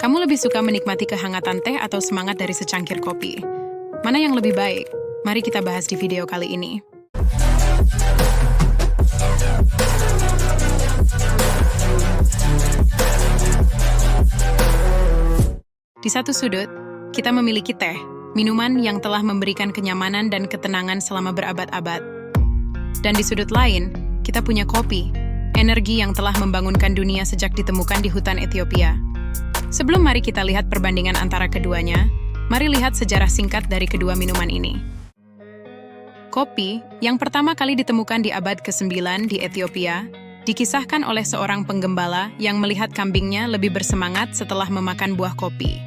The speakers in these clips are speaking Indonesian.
Kamu lebih suka menikmati kehangatan teh atau semangat dari secangkir kopi? Mana yang lebih baik? Mari kita bahas di video kali ini. Di satu sudut, kita memiliki teh, minuman yang telah memberikan kenyamanan dan ketenangan selama berabad-abad. Dan di sudut lain, kita punya kopi, energi yang telah membangunkan dunia sejak ditemukan di hutan Ethiopia. Sebelum mari kita lihat perbandingan antara keduanya, mari lihat sejarah singkat dari kedua minuman ini. Kopi, yang pertama kali ditemukan di abad ke-9 di Ethiopia, dikisahkan oleh seorang penggembala yang melihat kambingnya lebih bersemangat setelah memakan buah kopi.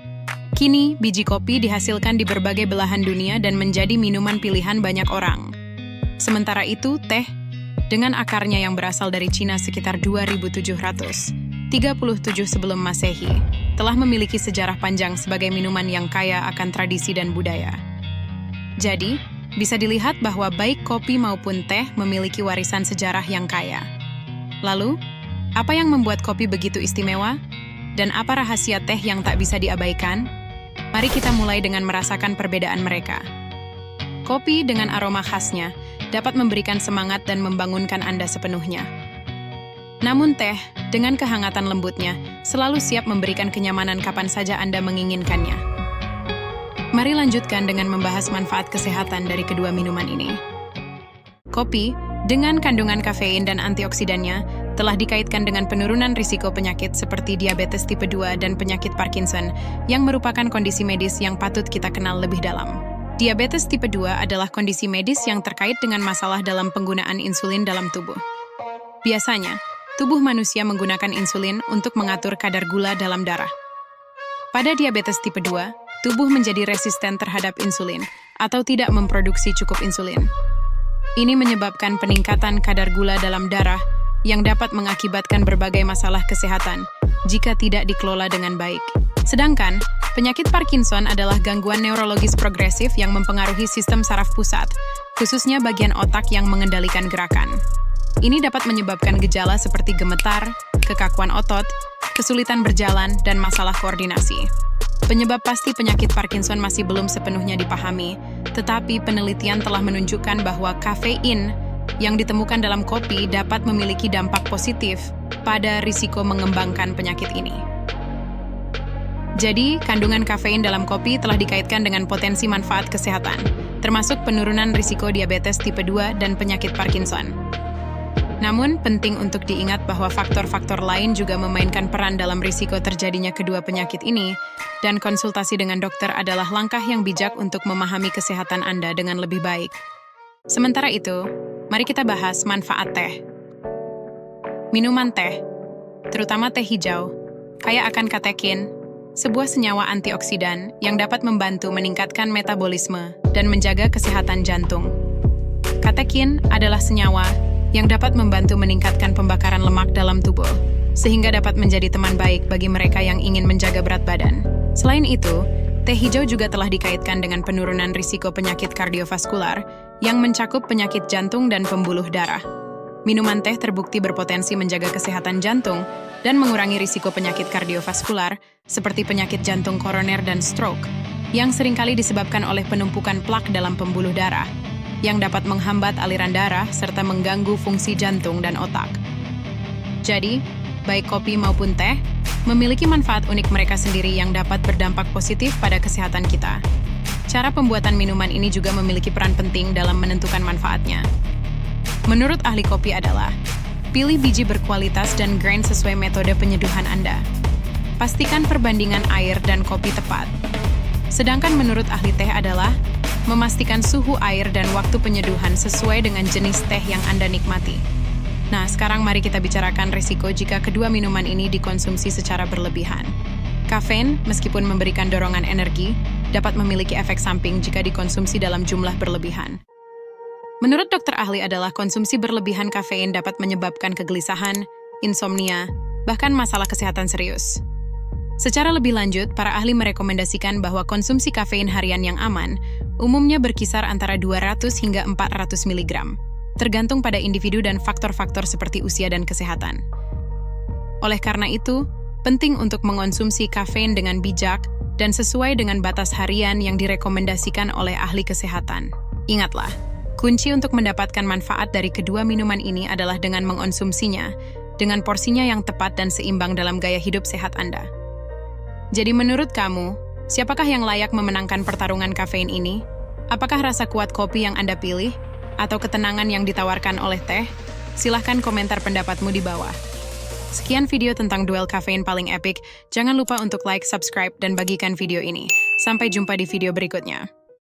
Kini, biji kopi dihasilkan di berbagai belahan dunia dan menjadi minuman pilihan banyak orang. Sementara itu, teh, dengan akarnya yang berasal dari Cina sekitar 2737 sebelum Masehi, telah memiliki sejarah panjang sebagai minuman yang kaya akan tradisi dan budaya. Jadi, bisa dilihat bahwa baik kopi maupun teh memiliki warisan sejarah yang kaya. Lalu, apa yang membuat kopi begitu istimewa? Dan apa rahasia teh yang tak bisa diabaikan? Mari kita mulai dengan merasakan perbedaan mereka. Kopi dengan aroma khasnya dapat memberikan semangat dan membangunkan Anda sepenuhnya. Namun teh, dengan kehangatan lembutnya, selalu siap memberikan kenyamanan kapan saja Anda menginginkannya. Mari lanjutkan dengan membahas manfaat kesehatan dari kedua minuman ini. Kopi, dengan kandungan kafein dan antioksidannya, telah dikaitkan dengan penurunan risiko penyakit seperti diabetes tipe 2 dan penyakit Parkinson, yang merupakan kondisi medis yang patut kita kenal lebih dalam. Diabetes tipe 2 adalah kondisi medis yang terkait dengan masalah dalam penggunaan insulin dalam tubuh. Biasanya, tubuh manusia menggunakan insulin untuk mengatur kadar gula dalam darah. Pada diabetes tipe 2, tubuh menjadi resisten terhadap insulin atau tidak memproduksi cukup insulin. Ini menyebabkan peningkatan kadar gula dalam darah yang dapat mengakibatkan berbagai masalah kesehatan jika tidak dikelola dengan baik. Sedangkan, penyakit Parkinson adalah gangguan neurologis progresif yang mempengaruhi sistem saraf pusat, khususnya bagian otak yang mengendalikan gerakan. Ini dapat menyebabkan gejala seperti gemetar, kekakuan otot, kesulitan berjalan, dan masalah koordinasi. Penyebab pasti penyakit Parkinson masih belum sepenuhnya dipahami, tetapi penelitian telah menunjukkan bahwa kafein yang ditemukan dalam kopi dapat memiliki dampak positif pada risiko mengembangkan penyakit ini. Jadi, kandungan kafein dalam kopi telah dikaitkan dengan potensi manfaat kesehatan, termasuk penurunan risiko diabetes tipe 2 dan penyakit Parkinson. Namun, penting untuk diingat bahwa faktor-faktor lain juga memainkan peran dalam risiko terjadinya kedua penyakit ini, dan konsultasi dengan dokter adalah langkah yang bijak untuk memahami kesehatan Anda dengan lebih baik. Sementara itu, mari kita bahas manfaat teh. Minuman teh, terutama teh hijau, kaya akan katekin, sebuah senyawa antioksidan yang dapat membantu meningkatkan metabolisme dan menjaga kesehatan jantung. Katekin adalah senyawa yang dapat membantu meningkatkan pembakaran lemak dalam tubuh, sehingga dapat menjadi teman baik bagi mereka yang ingin menjaga berat badan. Selain itu, teh hijau juga telah dikaitkan dengan penurunan risiko penyakit kardiovaskular yang mencakup penyakit jantung dan pembuluh darah. Minuman teh terbukti berpotensi menjaga kesehatan jantung dan mengurangi risiko penyakit kardiovaskular seperti penyakit jantung koroner dan stroke, yang seringkali disebabkan oleh penumpukan plak dalam pembuluh darah, yang dapat menghambat aliran darah serta mengganggu fungsi jantung dan otak. Jadi, baik kopi maupun teh memiliki manfaat unik mereka sendiri yang dapat berdampak positif pada kesehatan kita. Cara pembuatan minuman ini juga memiliki peran penting dalam menentukan manfaatnya. Menurut ahli kopi adalah, pilih biji berkualitas dan grain sesuai metode penyeduhan Anda. Pastikan perbandingan air dan kopi tepat. Sedangkan menurut ahli teh adalah, memastikan suhu air dan waktu penyeduhan sesuai dengan jenis teh yang Anda nikmati. Nah, sekarang mari kita bicarakan risiko jika kedua minuman ini dikonsumsi secara berlebihan. Kafein, meskipun memberikan dorongan energi, dapat memiliki efek samping jika dikonsumsi dalam jumlah berlebihan. Menurut dokter ahli adalah konsumsi berlebihan kafein dapat menyebabkan kegelisahan, insomnia, bahkan masalah kesehatan serius. Secara lebih lanjut, para ahli merekomendasikan bahwa konsumsi kafein harian yang aman umumnya berkisar antara 200 hingga 400 mg, tergantung pada individu dan faktor-faktor seperti usia dan kesehatan. Oleh karena itu, Penting untuk mengonsumsi kafein dengan bijak dan sesuai dengan batas harian yang direkomendasikan oleh ahli kesehatan. Ingatlah, kunci untuk mendapatkan manfaat dari kedua minuman ini adalah dengan mengonsumsinya, dengan porsinya yang tepat dan seimbang dalam gaya hidup sehat Anda. Jadi menurut kamu, siapakah yang layak memenangkan pertarungan kafein ini? Apakah rasa kuat kopi yang Anda pilih? Atau ketenangan yang ditawarkan oleh teh? Silahkan komentar pendapatmu di bawah. Sekian video tentang duel kafein paling epic. Jangan lupa untuk like, subscribe, dan bagikan video ini. Sampai jumpa di video berikutnya.